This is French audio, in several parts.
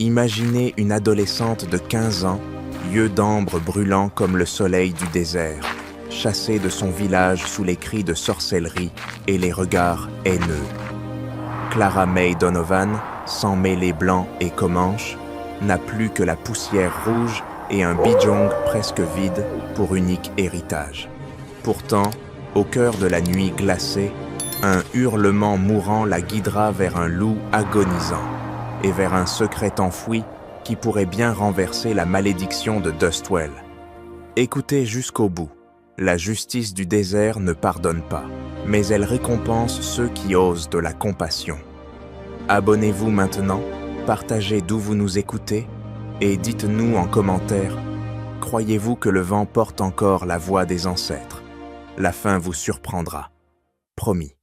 Imaginez une adolescente de 15 ans, yeux d'ambre brûlants comme le soleil du désert, chassée de son village sous les cris de sorcellerie et les regards haineux. Clara May Donovan, sans mêlé blanc et comanche, n'a plus que la poussière rouge et un bijong presque vide pour unique héritage. Pourtant, au cœur de la nuit glacée, un hurlement mourant la guidera vers un loup agonisant et vers un secret enfoui qui pourrait bien renverser la malédiction de Dustwell. Écoutez jusqu'au bout. La justice du désert ne pardonne pas, mais elle récompense ceux qui osent de la compassion. Abonnez-vous maintenant, partagez d'où vous nous écoutez et dites-nous en commentaire, croyez-vous que le vent porte encore la voix des ancêtres? La fin vous surprendra. Promis.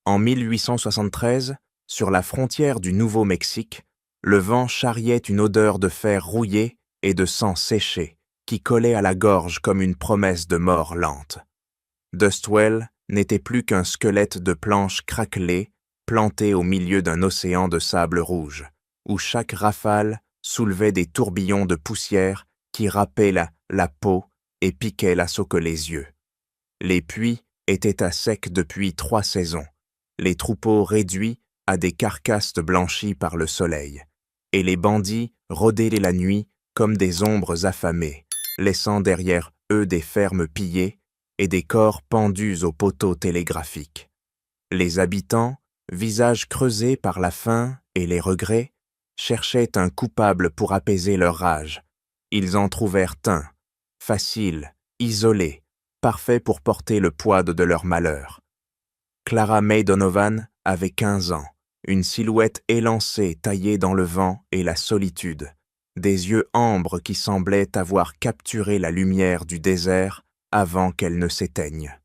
En 1873, sur la frontière du Nouveau-Mexique, le vent charriait une odeur de fer rouillé et de sang séché qui collait à la gorge comme une promesse de mort lente. Dustwell n'était plus qu'un squelette de planches craquelées planté au milieu d'un océan de sable rouge, où chaque rafale soulevait des tourbillons de poussière qui râpaient la peau et piquaient la que les yeux. Les puits étaient à sec depuis 3 saisons, les troupeaux réduits à des carcasses blanchies par le soleil, et les bandits rôdaient la nuit comme des ombres affamées, laissant derrière eux des fermes pillées et des corps pendus aux poteaux télégraphiques. Les habitants, visages creusés par la faim et les regrets, cherchaient un coupable pour apaiser leur rage. Ils en trouvèrent un, facile, isolé, parfait pour porter le poids de leur malheur. Clara May Donovan avait 15 ans, une silhouette élancée taillée dans le vent et la solitude, des yeux ambres qui semblaient avoir capturé la lumière du désert avant qu'elle ne s'éteigne.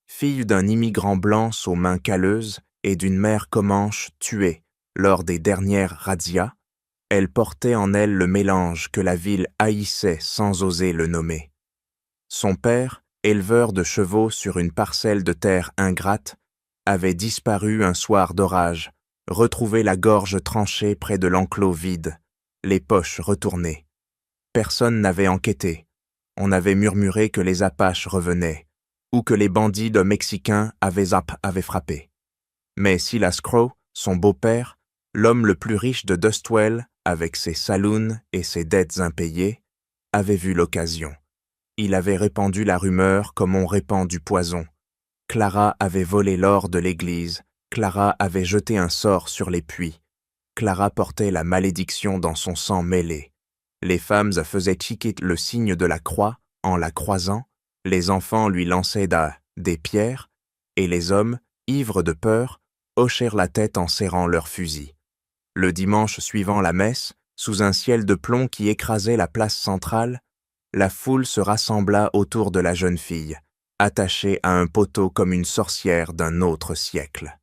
Fille d'un immigrant blanc aux mains calleuses et d'une mère comanche tuée lors des dernières razzias, elle portait en elle le mélange que la ville haïssait sans oser le nommer. Son père, éleveur de chevaux sur une parcelle de terre ingrate, avait disparu un soir d'orage, retrouvé la gorge tranchée près de l'enclos vide, les poches retournées. Personne n'avait enquêté. On avait murmuré que les Apaches revenaient, ou que les bandits de Mexicains avaient frappé. Mais Silas Crow, son beau-père, l'homme le plus riche de Dustwell, avec ses saloons et ses dettes impayées, avait vu l'occasion. Il avait répandu la rumeur comme on répand du poison. Clara avait volé l'or de l'église, Clara avait jeté un sort sur les puits. Clara portait la malédiction dans son sang mêlé. Les femmes faisaient chiquer le signe de la croix en la croisant, les enfants lui lançaient des pierres, et les hommes, ivres de peur, hochèrent la tête en serrant leurs fusils. Le dimanche suivant la messe, sous un ciel de plomb qui écrasait la place centrale, la foule se rassembla autour de la jeune fille, attachée à un poteau comme une sorcière d'un autre siècle.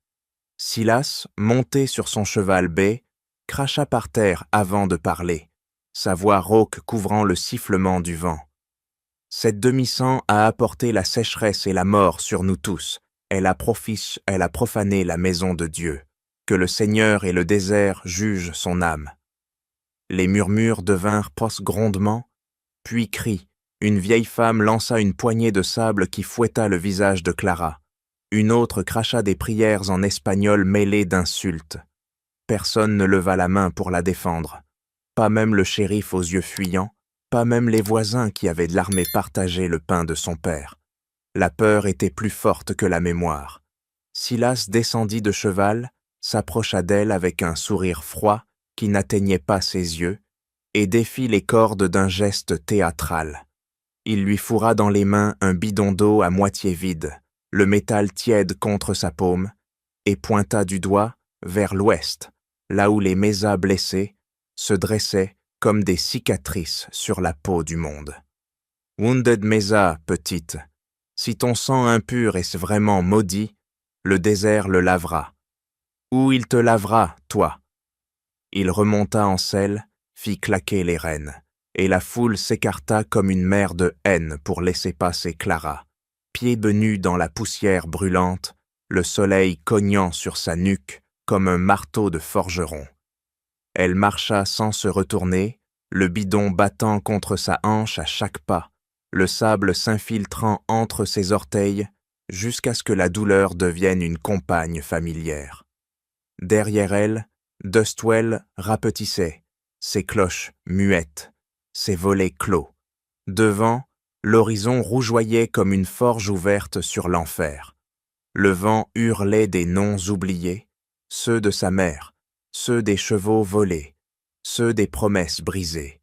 Silas, monté sur son cheval bai, cracha par terre avant de parler, sa voix rauque couvrant le sifflement du vent. Cette demi-sang a apporté la sécheresse et la mort sur nous tous. Elle a profané la maison de Dieu. Que le Seigneur et le désert jugent son âme. Les murmures devinrent post-grondements, puis cris. Une vieille femme lança une poignée de sable qui fouetta le visage de Clara. Une autre cracha des prières en espagnol mêlées d'insultes. Personne ne leva la main pour la défendre. Pas même le shérif aux yeux fuyants, pas même les voisins qui avaient de l'armée partagé le pain de son père. La peur était plus forte que la mémoire. Silas descendit de cheval, s'approcha d'elle avec un sourire froid qui n'atteignait pas ses yeux, et défit les cordes d'un geste théâtral. Il lui fourra dans les mains un bidon d'eau à moitié vide, le métal tiède contre sa paume, et pointa du doigt vers l'ouest, là où les mésas blessés se dressaient comme des cicatrices sur la peau du monde. « Wounded Mesa, petite, si ton sang impur est vraiment maudit, le désert le lavera. Ou il te lavera, toi. » Il remonta en selle, fit claquer les rênes, et la foule s'écarta comme une mer de haine pour laisser passer Clara, pieds nus dans la poussière brûlante, le soleil cognant sur sa nuque comme un marteau de forgeron. Elle marcha sans se retourner, le bidon battant contre sa hanche à chaque pas, le sable s'infiltrant entre ses orteils, jusqu'à ce que la douleur devienne une compagne familière. Derrière elle, Dustwell rapetissait, ses cloches muettes, ses volets clos. Devant, l'horizon rougeoyait comme une forge ouverte sur l'enfer. Le vent hurlait des noms oubliés, ceux de sa mère, ceux des chevaux volés, ceux des promesses brisées.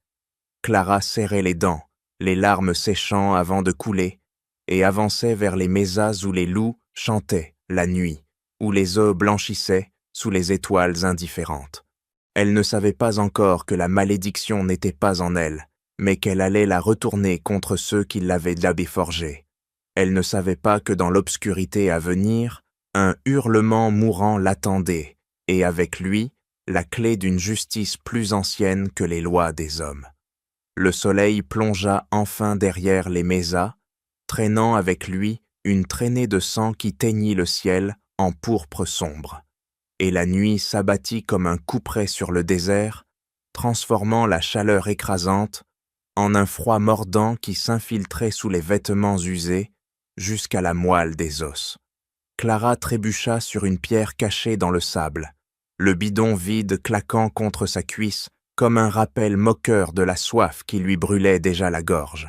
Clara serrait les dents, les larmes séchant avant de couler, et avançait vers les mésas où les loups chantaient la nuit, où les œufs blanchissaient sous les étoiles indifférentes. Elle ne savait pas encore que la malédiction n'était pas en elle, mais qu'elle allait la retourner contre ceux qui l'avaient d'abé forgée. Elle ne savait pas que dans l'obscurité à venir, un hurlement mourant l'attendait, et avec lui, la clé d'une justice plus ancienne que les lois des hommes. Le soleil plongea enfin derrière les mésas, traînant avec lui une traînée de sang qui teignit le ciel en pourpre sombre. Et la nuit s'abattit comme un couperet sur le désert, transformant la chaleur écrasante en un froid mordant qui s'infiltrait sous les vêtements usés jusqu'à la moelle des os. Clara trébucha sur une pierre cachée dans le sable, le bidon vide claquant contre sa cuisse comme un rappel moqueur de la soif qui lui brûlait déjà la gorge,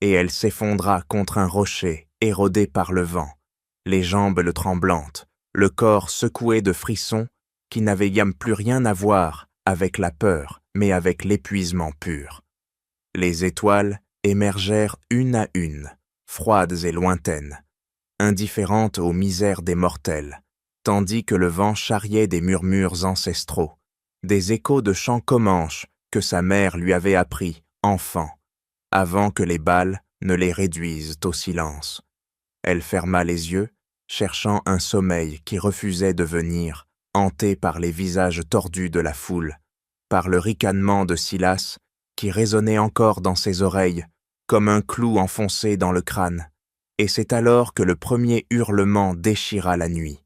et elle s'effondra contre un rocher érodé par le vent, les jambes le tremblantes, le corps secoué de frissons qui n'avaient plus rien à voir avec la peur, mais avec l'épuisement pur. Les étoiles émergèrent une à une, froides et lointaines, indifférentes aux misères des mortels, tandis que le vent charriait des murmures ancestraux, des échos de chants comanches que sa mère lui avait appris, enfant, avant que les balles ne les réduisent au silence. Elle ferma les yeux, cherchant un sommeil qui refusait de venir, hanté par les visages tordus de la foule, par le ricanement de Silas qui résonnait encore dans ses oreilles comme un clou enfoncé dans le crâne. Et c'est alors que le premier hurlement déchira la nuit,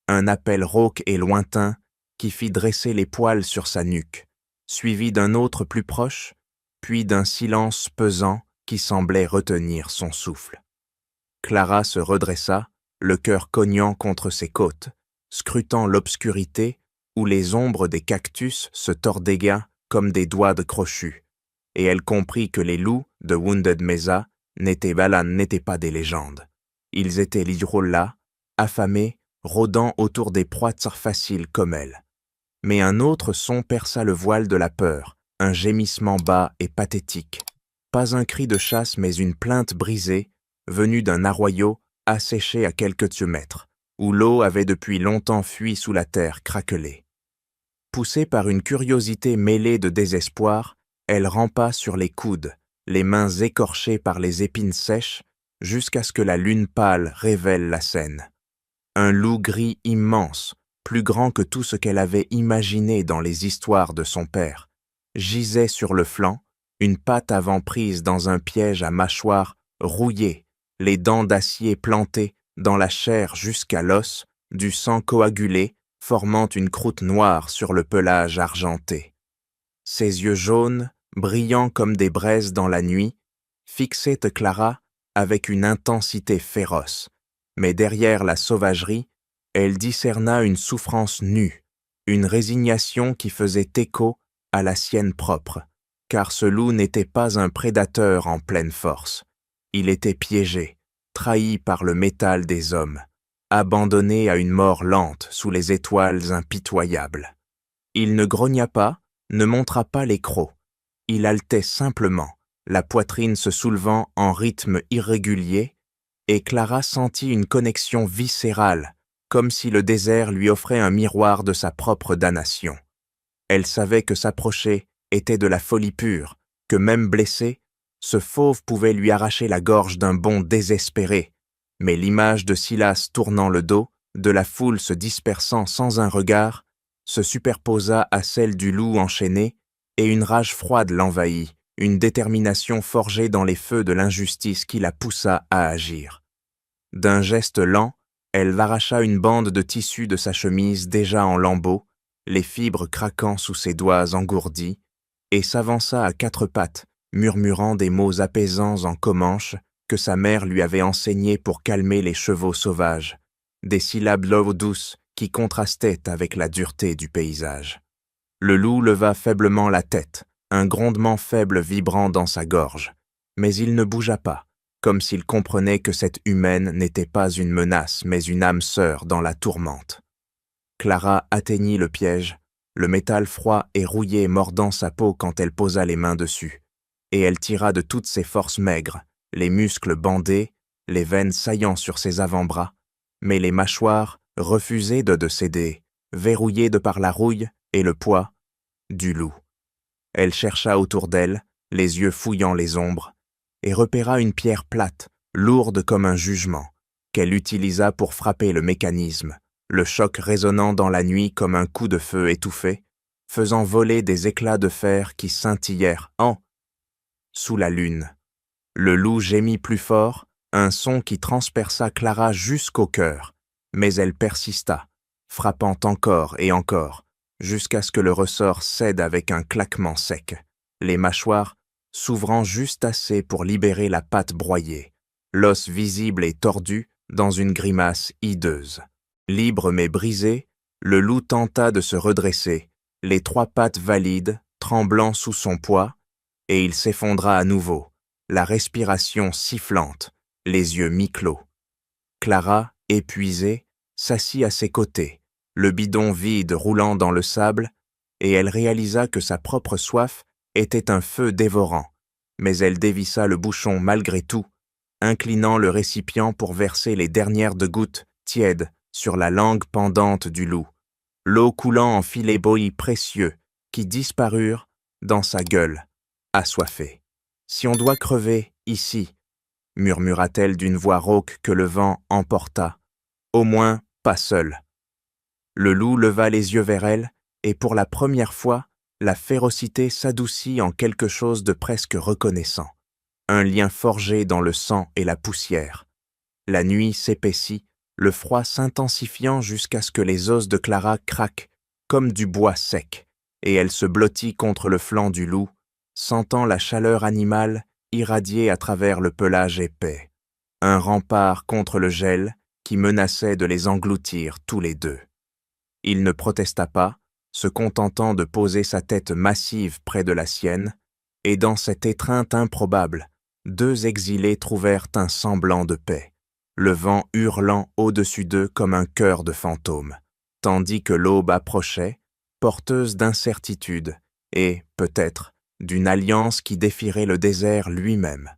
un appel rauque et lointain qui fit dresser les poils sur sa nuque, suivi d'un autre plus proche, puis d'un silence pesant qui semblait retenir son souffle. Clara se redressa, le cœur cognant contre ses côtes, scrutant l'obscurité où les ombres des cactus se tordégaient comme des doigts de crochus, et elle comprit que les loups de Wounded Mesa n'étaient pas des légendes. Ils étaient l'Hydrolla, affamés, rôdant autour des proies faciles comme elle. Mais un autre son perça le voile de la peur, un gémissement bas et pathétique. Pas un cri de chasse mais une plainte brisée, venue d'un arroyau asséché à quelques mètres, où l'eau avait depuis longtemps fui sous la terre craquelée. Poussée par une curiosité mêlée de désespoir, elle rampa sur les coudes, les mains écorchées par les épines sèches, jusqu'à ce que la lune pâle révèle la scène. Un loup gris immense, plus grand que tout ce qu'elle avait imaginé dans les histoires de son père, gisait sur le flanc, une patte avant prise dans un piège à mâchoire rouillée, les dents d'acier plantées dans la chair jusqu'à l'os, du sang coagulé formant une croûte noire sur le pelage argenté. Ses yeux jaunes, brillants comme des braises dans la nuit, fixaient Clara avec une intensité féroce, mais derrière la sauvagerie, elle discerna une souffrance nue, une résignation qui faisait écho à la sienne propre, car ce loup n'était pas un prédateur en pleine force. Il était piégé, trahi par le métal des hommes, abandonné à une mort lente sous les étoiles impitoyables. Il ne grogna pas, ne montra pas les crocs. Il haletait simplement, la poitrine se soulevant en rythme irrégulier, et Clara sentit une connexion viscérale, comme si le désert lui offrait un miroir de sa propre damnation. Elle savait que s'approcher était de la folie pure, que même blessé, ce fauve pouvait lui arracher la gorge d'un bond désespéré, mais l'image de Silas tournant le dos, de la foule se dispersant sans un regard, se superposa à celle du loup enchaîné, et une rage froide l'envahit, une détermination forgée dans les feux de l'injustice qui la poussa à agir. D'un geste lent, elle arracha une bande de tissu de sa chemise déjà en lambeaux, les fibres craquant sous ses doigts engourdis, et s'avança à quatre pattes, murmurant des mots apaisants en comanche que sa mère lui avait enseignés pour calmer les chevaux sauvages, des syllabes douces qui contrastaient avec la dureté du paysage. Le loup leva faiblement la tête, un grondement faible vibrant dans sa gorge, mais il ne bougea pas, comme s'il comprenait que cette humaine n'était pas une menace, mais une âme sœur dans la tourmente. Clara atteignit le piège, le métal froid et rouillé mordant sa peau quand elle posa les mains dessus, et elle tira de toutes ses forces maigres, les muscles bandés, les veines saillant sur ses avant-bras, mais les mâchoires refusaient de céder, verrouillées de par la rouille et le poids du loup. Elle chercha autour d'elle, les yeux fouillant les ombres, et repéra une pierre plate, lourde comme un jugement, qu'elle utilisa pour frapper le mécanisme, le choc résonnant dans la nuit comme un coup de feu étouffé, faisant voler des éclats de fer qui scintillèrent sous la lune. Le loup gémit plus fort, un son qui transperça Clara jusqu'au cœur, mais elle persista, frappant encore et encore, jusqu'à ce que le ressort cède avec un claquement sec, les mâchoires s'ouvrant juste assez pour libérer la patte broyée, l'os visible et tordu dans une grimace hideuse. Libre mais brisé, le loup tenta de se redresser, les trois pattes valides, tremblant sous son poids, et il s'effondra à nouveau, la respiration sifflante, les yeux mi-clos. Clara, épuisée, s'assit à ses côtés, le bidon vide roulant dans le sable, et elle réalisa que sa propre soif était un feu dévorant, mais elle dévissa le bouchon malgré tout, inclinant le récipient pour verser les dernières de gouttes tièdes sur la langue pendante du loup, l'eau coulant en filets bouillis précieux qui disparurent dans sa gueule, assoiffée. « Si on doit crever ici, » murmura-t-elle d'une voix rauque que le vent emporta, « au moins pas seule. » Le loup leva les yeux vers elle, et pour la première fois, la férocité s'adoucit en quelque chose de presque reconnaissant, un lien forgé dans le sang et la poussière. La nuit s'épaissit, le froid s'intensifiant jusqu'à ce que les os de Clara craquent comme du bois sec, et elle se blottit contre le flanc du loup, sentant la chaleur animale irradier à travers le pelage épais, un rempart contre le gel qui menaçait de les engloutir tous les deux. Il ne protesta pas, se contentant de poser sa tête massive près de la sienne, et dans cette étreinte improbable, deux exilés trouvèrent un semblant de paix, le vent hurlant au-dessus d'eux comme un chœur de fantômes, tandis que l'aube approchait, porteuse d'incertitude et, peut-être, d'une alliance qui défierait le désert lui-même.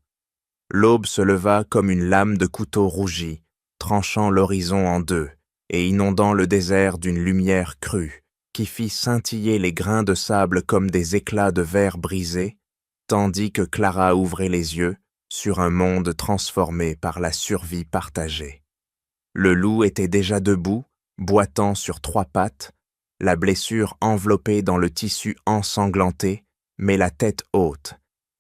L'aube se leva comme une lame de couteau rougi, tranchant l'horizon en deux et inondant le désert d'une lumière crue, qui fit scintiller les grains de sable comme des éclats de verre brisé, tandis que Clara ouvrait les yeux sur un monde transformé par la survie partagée. Le loup était déjà debout, boitant sur trois pattes, la blessure enveloppée dans le tissu ensanglanté, mais la tête haute,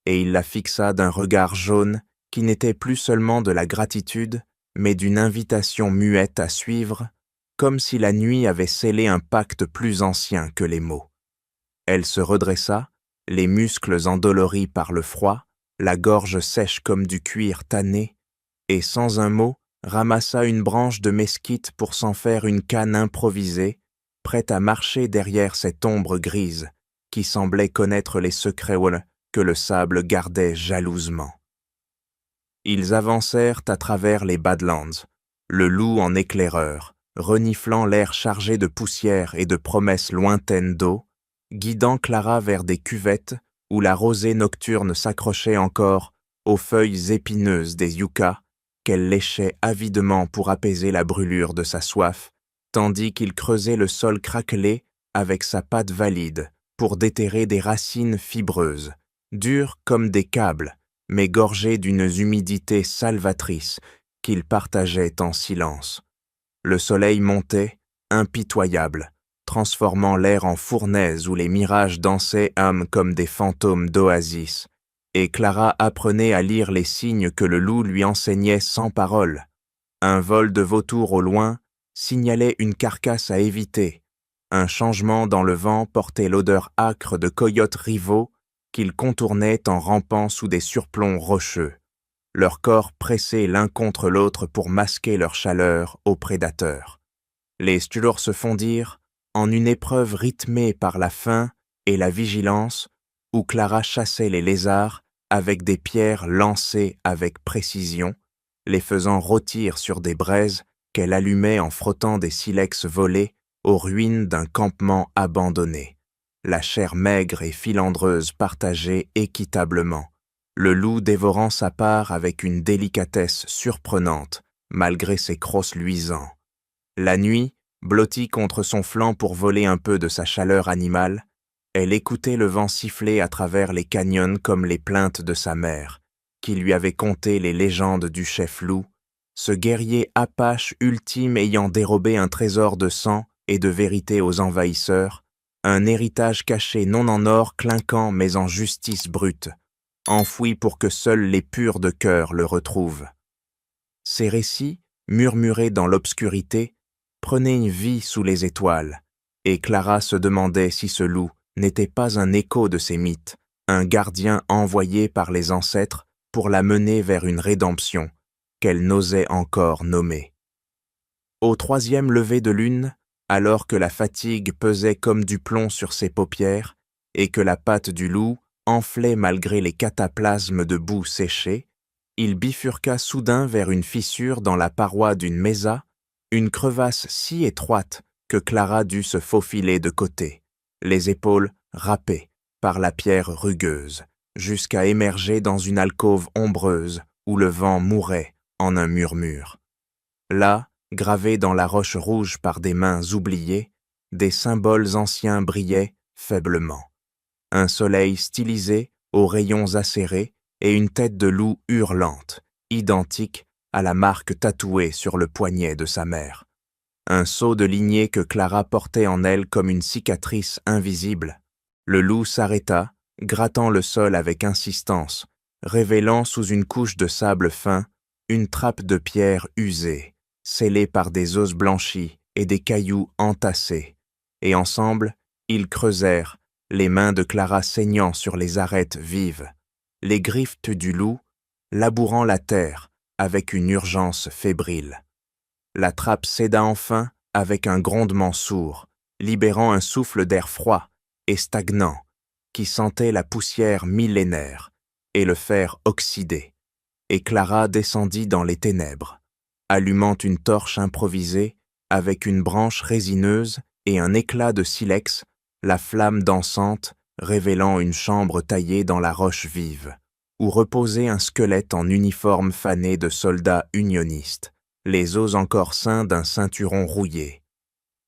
et il la fixa d'un regard jaune qui n'était plus seulement de la gratitude, mais d'une invitation muette à suivre, comme si la nuit avait scellé un pacte plus ancien que les mots. Elle se redressa, les muscles endoloris par le froid, la gorge sèche comme du cuir tanné, et sans un mot, ramassa une branche de mesquite pour s'en faire une canne improvisée, prête à marcher derrière cette ombre grise qui semblait connaître les secrets que le sable gardait jalousement. Ils avancèrent à travers les Badlands, le loup en éclaireur, reniflant l'air chargé de poussière et de promesses lointaines d'eau, guidant Clara vers des cuvettes où la rosée nocturne s'accrochait encore aux feuilles épineuses des yuccas qu'elle léchait avidement pour apaiser la brûlure de sa soif, tandis qu'il creusait le sol craquelé avec sa patte valide pour déterrer des racines fibreuses, dures comme des câbles, mais gorgées d'une humidité salvatrice qu'il partageait en silence. Le soleil montait, impitoyable, transformant l'air en fournaise où les mirages dansaient comme des fantômes d'oasis, et Clara apprenait à lire les signes que le loup lui enseignait sans parole. Un vol de vautours au loin signalait une carcasse à éviter, Un changement dans le vent portait l'odeur âcre de coyotes rivaux qu'ils contournaient en rampant sous des surplombs rocheux, leurs corps pressés l'un contre l'autre pour masquer leur chaleur aux prédateurs. Les Stulors se fondirent en une épreuve rythmée par la faim et la vigilance où Clara chassait les lézards avec des pierres lancées avec précision, les faisant rôtir sur des braises qu'elle allumait en frottant des silex volés aux ruines d'un campement abandonné, la chair maigre et filandreuse partagée équitablement, le loup dévorant sa part avec une délicatesse surprenante, malgré ses crosses luisants. La nuit, blottie contre son flanc pour voler un peu de sa chaleur animale, elle écoutait le vent siffler à travers les canyons comme les plaintes de sa mère, qui lui avait conté les légendes du chef loup, ce guerrier apache ultime ayant dérobé un trésor de sang et de vérité aux envahisseurs, un héritage caché non en or clinquant mais en justice brute, enfoui pour que seuls les purs de cœur le retrouvent. Ces récits, murmurés dans l'obscurité, prenaient vie sous les étoiles, et Clara se demandait si ce loup n'était pas un écho de ces mythes, un gardien envoyé par les ancêtres pour la mener vers une rédemption qu'elle n'osait encore nommer. Au troisième lever de lune, alors que la fatigue pesait comme du plomb sur ses paupières et que la patte du loup enflait malgré les cataplasmes de boue séchée, il bifurqua soudain vers une fissure dans la paroi d'une mesa, une crevasse si étroite que Clara dut se faufiler de côté, les épaules râpées par la pierre rugueuse, jusqu'à émerger dans une alcôve ombreuse où le vent mourait en un murmure. Là, gravés dans la roche rouge par des mains oubliées, des symboles anciens brillaient faiblement. Un soleil stylisé aux rayons acérés et une tête de loup hurlante, identique à la marque tatouée sur le poignet de sa mère. Un sceau de lignée que Clara portait en elle comme une cicatrice invisible. Le loup s'arrêta, grattant le sol avec insistance, révélant sous une couche de sable fin une trappe de pierre usée, scellée par des os blanchis et des cailloux entassés, et ensemble, ils creusèrent, les mains de Clara saignant sur les arêtes vives, les griffes du loup, labourant la terre avec une urgence fébrile. La trappe céda enfin avec un grondement sourd, libérant un souffle d'air froid et stagnant qui sentait la poussière millénaire et le fer oxydé, et Clara descendit dans les ténèbres, allumant une torche improvisée avec une branche résineuse et un éclat de silex, la flamme dansante révélant une chambre taillée dans la roche vive, où reposait un squelette en uniforme fané de soldats unionistes, les os encore ceints d'un ceinturon rouillé.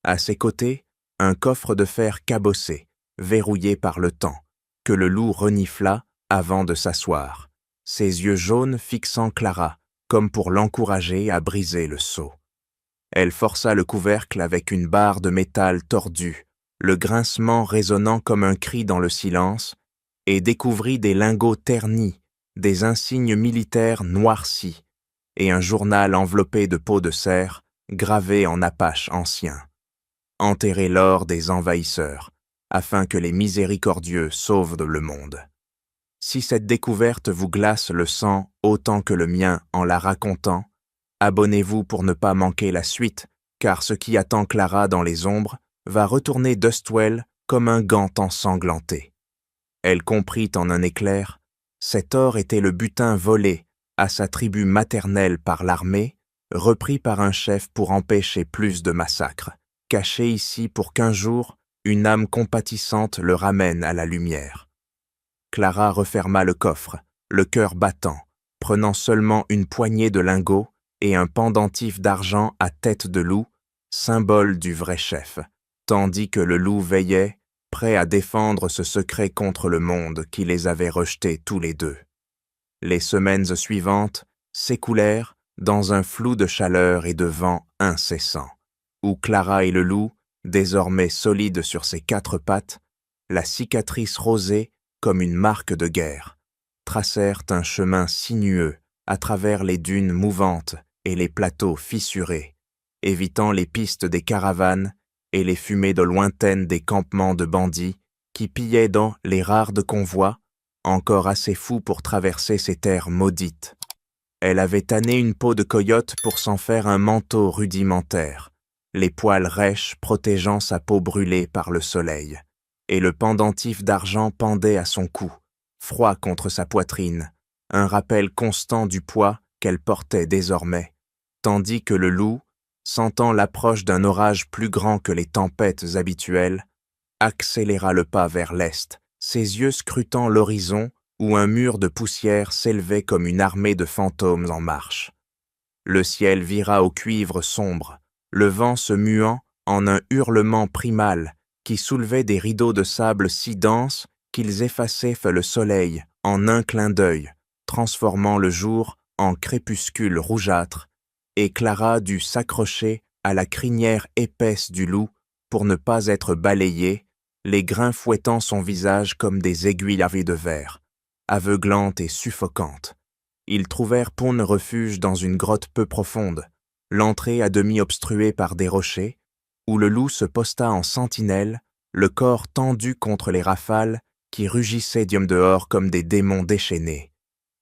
À ses côtés, un coffre de fer cabossé, verrouillé par le temps, que le loup renifla avant de s'asseoir, ses yeux jaunes fixant Clara, comme pour l'encourager à briser le sceau. Elle força le couvercle avec une barre de métal tordue, le grincement résonnant comme un cri dans le silence, et découvrit des lingots ternis, des insignes militaires noircis, et un journal enveloppé de peau de cerf, gravé en apache ancien. Enterrer l'or des envahisseurs, afin que les miséricordieux sauvent le monde. Si cette découverte vous glace le sang autant que le mien en la racontant, abonnez-vous pour ne pas manquer la suite, car ce qui attend Clara dans les ombres va retourner Dustwell comme un gant ensanglanté. Elle comprit en un éclair, cet or était le butin volé à sa tribu maternelle par l'armée, repris par un chef pour empêcher plus de massacres, caché ici pour qu'un jour, une âme compatissante le ramène à la lumière. Clara referma le coffre, le cœur battant, prenant seulement une poignée de lingots et un pendentif d'argent à tête de loup, symbole du vrai chef, tandis que le loup veillait, prêt à défendre ce secret contre le monde qui les avait rejetés tous les deux. Les semaines suivantes s'écoulèrent dans un flou de chaleur et de vent incessant, où Clara et le loup, désormais solides sur ses quatre pattes, la cicatrice rosée comme une marque de guerre, tracèrent un chemin sinueux à travers les dunes mouvantes et les plateaux fissurés, évitant les pistes des caravanes et les fumées de lointaines des campements de bandits qui pillaient dans les rares de convois, encore assez fous pour traverser ces terres maudites. Elle avait tanné une peau de coyote pour s'en faire un manteau rudimentaire, les poils rêches protégeant sa peau brûlée par le soleil, et le pendentif d'argent pendait à son cou, froid contre sa poitrine, un rappel constant du poids qu'elle portait désormais, tandis que le loup, sentant l'approche d'un orage plus grand que les tempêtes habituelles, accéléra le pas vers l'est, ses yeux scrutant l'horizon où un mur de poussière s'élevait comme une armée de fantômes en marche. Le ciel vira au cuivre sombre, le vent se muant en un hurlement primal qui soulevait des rideaux de sable si denses qu'ils effaçaient le soleil en un clin d'œil, transformant le jour en crépuscule rougeâtre, et Clara dut s'accrocher à la crinière épaisse du loup pour ne pas être balayée, les grains fouettant son visage comme des aiguilles lavées de verre, aveuglantes et suffocantes. Ils trouvèrent Pôn refuge dans une grotte peu profonde, l'entrée à demi obstruée par des rochers, où le loup se posta en sentinelle, le corps tendu contre les rafales qui rugissaient d'yom dehors comme des démons déchaînés.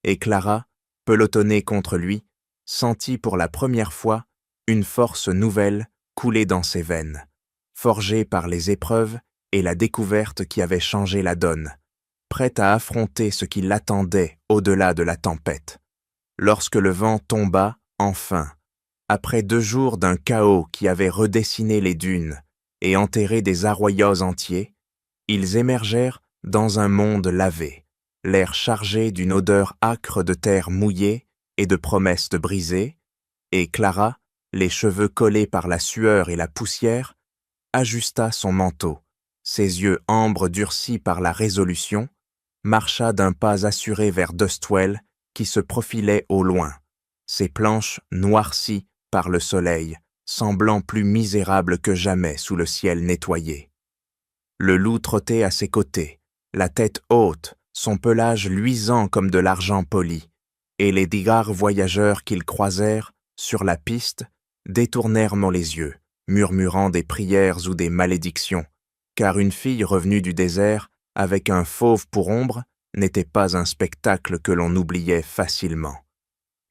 Et Clara, pelotonnée contre lui, sentit pour la première fois une force nouvelle couler dans ses veines, forgée par les épreuves et la découverte qui avait changé la donne, prête à affronter ce qui l'attendait au-delà de la tempête. Lorsque le vent tomba, enfin, après 2 jours d'un chaos qui avait redessiné les dunes et enterré des arroyos entiers, ils émergèrent dans un monde lavé, l'air chargé d'une odeur âcre de terre mouillée et de promesses de brisées, et Clara, les cheveux collés par la sueur et la poussière, ajusta son manteau, ses yeux ambre durcis par la résolution, marcha d'un pas assuré vers Dustwell qui se profilait au loin, ses planches noircies par le soleil, semblant plus misérables que jamais sous le ciel nettoyé. Le loup trottait à ses côtés, la tête haute, son pelage luisant comme de l'argent poli, et les 10 rares voyageurs qu'ils croisèrent sur la piste détournèrent les yeux, murmurant des prières ou des malédictions, car une fille revenue du désert avec un fauve pour ombre n'était pas un spectacle que l'on oubliait facilement.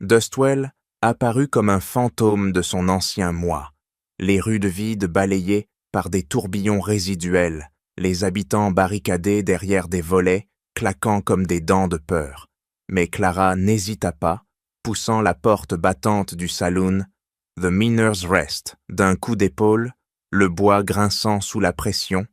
Dustwell apparut comme un fantôme de son ancien moi, les rues de vide balayées par des tourbillons résiduels, les habitants barricadés derrière des volets, claquant comme des dents de peur. Mais Clara n'hésita pas, poussant la porte battante du saloon, The Miner's Rest, d'un coup d'épaule, le bois grinçant sous la pression,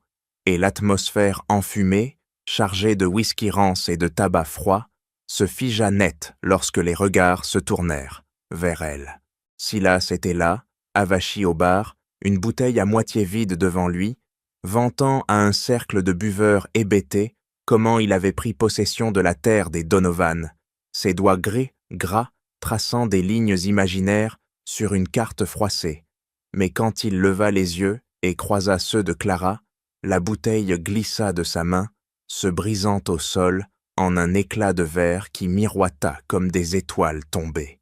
et l'atmosphère enfumée, chargée de whisky rance et de tabac froid, se figea net lorsque les regards se tournèrent vers elle. Silas était là, avachi au bar, une bouteille à moitié vide devant lui, vantant à un cercle de buveurs hébétés comment il avait pris possession de la terre des Donovan, ses doigts gras, traçant des lignes imaginaires sur une carte froissée. Mais quand il leva les yeux et croisa ceux de Clara, la bouteille glissa de sa main, se brisant au sol en un éclat de verre qui miroita comme des étoiles tombées.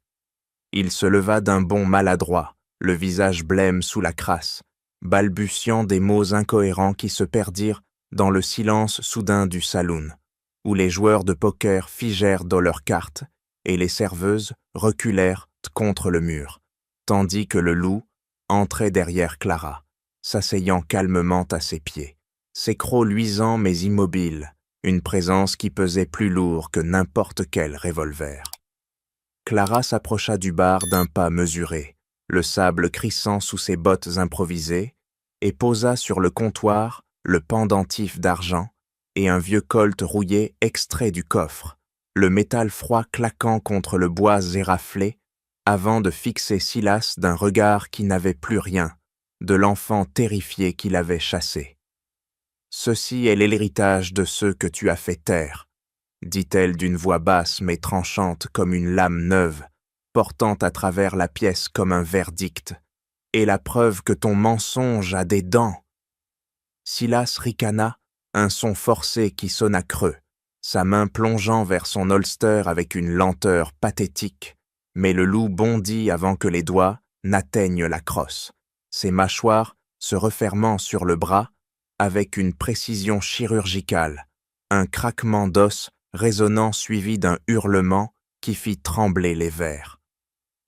Il se leva d'un bond maladroit, le visage blême sous la crasse, balbutiant des mots incohérents qui se perdirent dans le silence soudain du saloon, où les joueurs de poker figèrent dans leurs cartes et les serveuses reculèrent contre le mur, tandis que le loup entrait derrière Clara, s'asseyant calmement à ses pieds, ses crocs luisants mais immobiles, une présence qui pesait plus lourd que n'importe quel revolver. Clara s'approcha du bar d'un pas mesuré, le sable crissant sous ses bottes improvisées, et posa sur le comptoir le pendentif d'argent et un vieux colt rouillé extrait du coffre, le métal froid claquant contre le bois éraflé, avant de fixer Silas d'un regard qui n'avait plus rien, de l'enfant terrifié qui l'avait chassé. « Ceci est l'héritage de ceux que tu as fait taire, » dit-elle d'une voix basse mais tranchante comme une lame neuve, portant à travers la pièce comme un verdict, « et la preuve que ton mensonge a des dents. » Silas ricana, un son forcé qui sonna creux, sa main plongeant vers son holster avec une lenteur pathétique, mais le loup bondit avant que les doigts n'atteignent la crosse, ses mâchoires se refermant sur le bras avec une précision chirurgicale, un craquement d'os résonnant suivi d'un hurlement qui fit trembler les verres.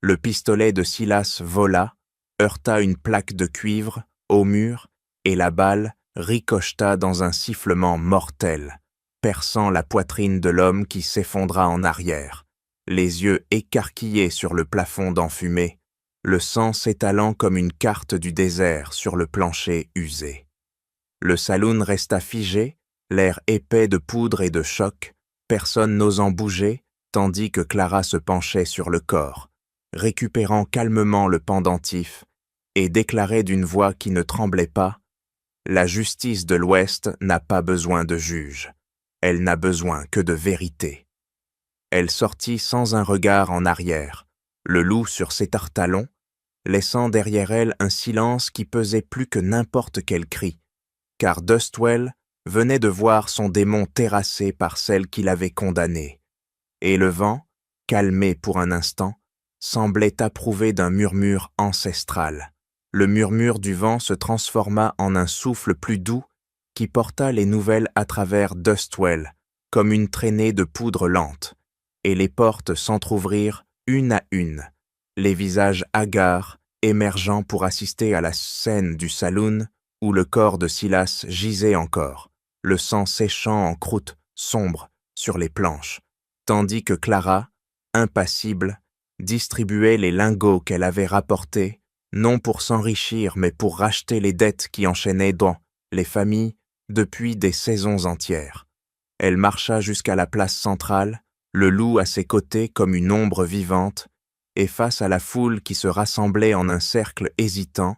Le pistolet de Silas vola, heurta une plaque de cuivre au mur et la balle ricocheta dans un sifflement mortel, perçant la poitrine de l'homme qui s'effondra en arrière, les yeux écarquillés sur le plafond d'enfumée, le sang s'étalant comme une carte du désert sur le plancher usé. Le saloon resta figé, l'air épais de poudre et de choc, personne n'osant bouger, tandis que Clara se penchait sur le corps, récupérant calmement le pendentif, et déclarait d'une voix qui ne tremblait pas: « La justice de l'Ouest n'a pas besoin de juge, elle n'a besoin que de vérité. » Elle sortit sans un regard en arrière, le loup sur ses tartalons, laissant derrière elle un silence qui pesait plus que n'importe quel cri, car Dustwell venait de voir son démon terrassé par celle qui l'avait condamné, et le vent, calmé pour un instant, semblait approuver d'un murmure ancestral. Le murmure du vent se transforma en un souffle plus doux qui porta les nouvelles à travers Dustwell, comme une traînée de poudre lente, et les portes s'entr'ouvrirent une à une, les visages hagards émergeant pour assister à la scène du saloon où le corps de Silas gisait encore, le sang séchant en croûte sombre sur les planches, tandis que Clara, impassible, distribuait les lingots qu'elle avait rapportés, non pour s'enrichir mais pour racheter les dettes qui enchaînaient dans les familles depuis des saisons entières. Elle marcha jusqu'à la place centrale, le loup à ses côtés comme une ombre vivante, et face à la foule qui se rassemblait en un cercle hésitant,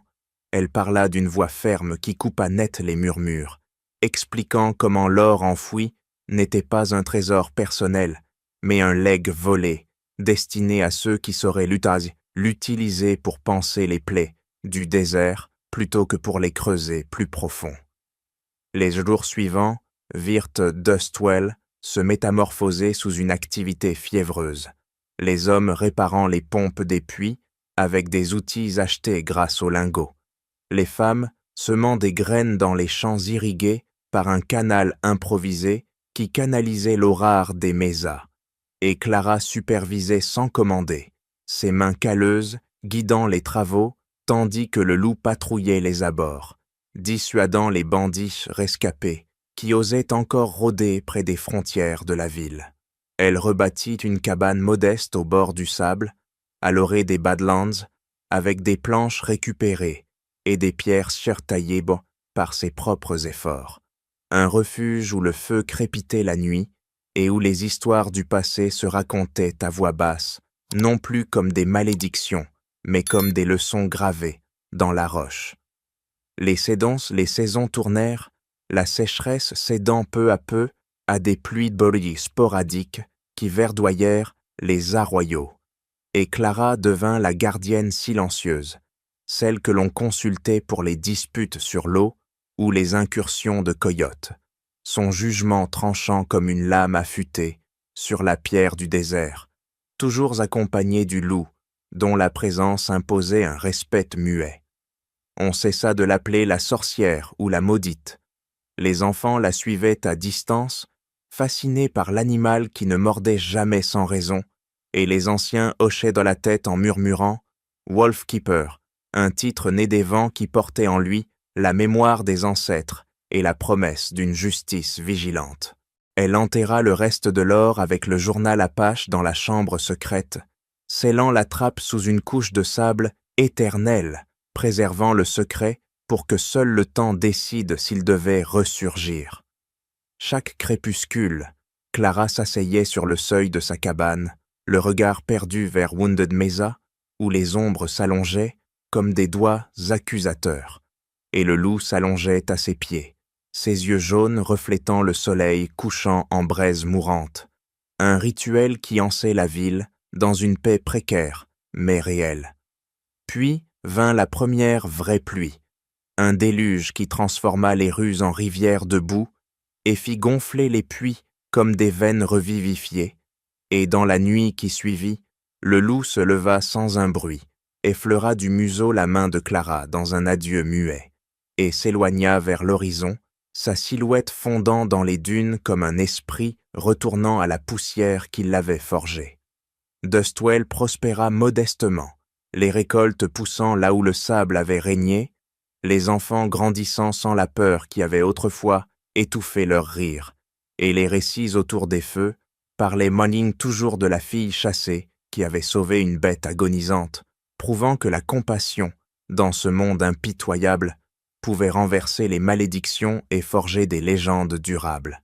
elle parla d'une voix ferme qui coupa net les murmures, expliquant comment l'or enfoui n'était pas un trésor personnel, mais un legs volé, destiné à ceux qui sauraient l'utiliser pour panser les plaies du désert plutôt que pour les creuser plus profonds. Les jours suivants virent Dustwell se métamorphoser sous une activité fiévreuse, les hommes réparant les pompes des puits avec des outils achetés grâce aux lingots, les femmes semant des graines dans les champs irrigués par un canal improvisé qui canalisait l'eau rare des mésas, et Clara supervisait sans commander, ses mains calleuses guidant les travaux tandis que le loup patrouillait les abords, dissuadant les bandits rescapés qui osaient encore rôder près des frontières de la ville. Elle rebâtit une cabane modeste au bord du sable, à l'orée des Badlands, avec des planches récupérées et des pierres surtaillées par ses propres efforts. Un refuge où le feu crépitait la nuit et où les histoires du passé se racontaient à voix basse, non plus comme des malédictions, mais comme des leçons gravées dans la roche. Les saisons tournèrent, la sécheresse cédant peu à peu à des pluies de sporadiques qui verdoyèrent les arroyaux, et Clara devint la gardienne silencieuse, celle que l'on consultait pour les disputes sur l'eau ou les incursions de coyotes, son jugement tranchant comme une lame affûtée sur la pierre du désert, toujours accompagné du loup, dont la présence imposait un respect muet. On cessa de l'appeler la sorcière ou la maudite. Les enfants la suivaient à distance, fascinés par l'animal qui ne mordait jamais sans raison, et les anciens hochaient de la tête en murmurant « Wolf Keeper », un titre né des vents qui portait en lui la mémoire des ancêtres et la promesse d'une justice vigilante. Elle enterra le reste de l'or avec le journal Apache dans la chambre secrète, scellant la trappe sous une couche de sable éternelle, préservant le secret pour que seul le temps décide s'il devait ressurgir. Chaque crépuscule, Clara s'asseyait sur le seuil de sa cabane, le regard perdu vers Wounded Mesa, où les ombres s'allongeaient comme des doigts accusateurs, et le loup s'allongeait à ses pieds, ses yeux jaunes reflétant le soleil couchant en braise mourante, un rituel qui ançait la ville dans une paix précaire, mais réelle. Puis vint la première vraie pluie, un déluge qui transforma les rues en rivières de boue et fit gonfler les puits comme des veines revivifiées, et dans la nuit qui suivit, le loup se leva sans un bruit, effleura du museau la main de Clara dans un adieu muet, et s'éloigna vers l'horizon, sa silhouette fondant dans les dunes comme un esprit retournant à la poussière qui l'avait forgé. Dustwell prospéra modestement, les récoltes poussant là où le sable avait régné, les enfants grandissant sans la peur qui avait autrefois étouffé leurs rires, et les récits autour des feux parlaient morning toujours de la fille chassée qui avait sauvé une bête agonisante, prouvant que la compassion, dans ce monde impitoyable, pouvait renverser les malédictions et forger des légendes durables.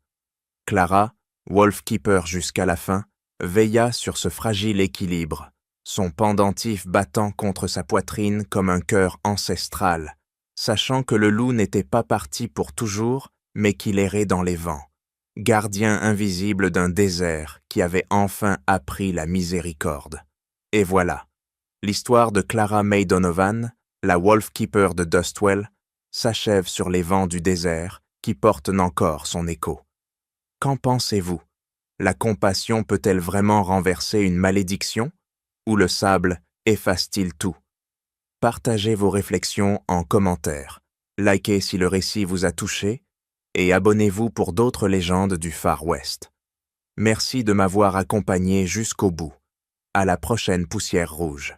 Clara, Wolfkeeper jusqu'à la fin, veilla sur ce fragile équilibre, son pendentif battant contre sa poitrine comme un cœur ancestral, sachant que le loup n'était pas parti pour toujours, mais qu'il errait dans les vents, gardien invisible d'un désert qui avait enfin appris la miséricorde. Et voilà, l'histoire de Clara May Donovan, la Wolfkeeper de Dustwell, s'achève sur les vents du désert qui portent encore son écho. Qu'en pensez-vous? La compassion peut-elle vraiment renverser une malédiction? Ou le sable efface-t-il tout? Partagez vos réflexions en commentaire. Likez si le récit vous a touché et abonnez-vous pour d'autres légendes du Far West. Merci de m'avoir accompagné jusqu'au bout. À la prochaine poussière rouge.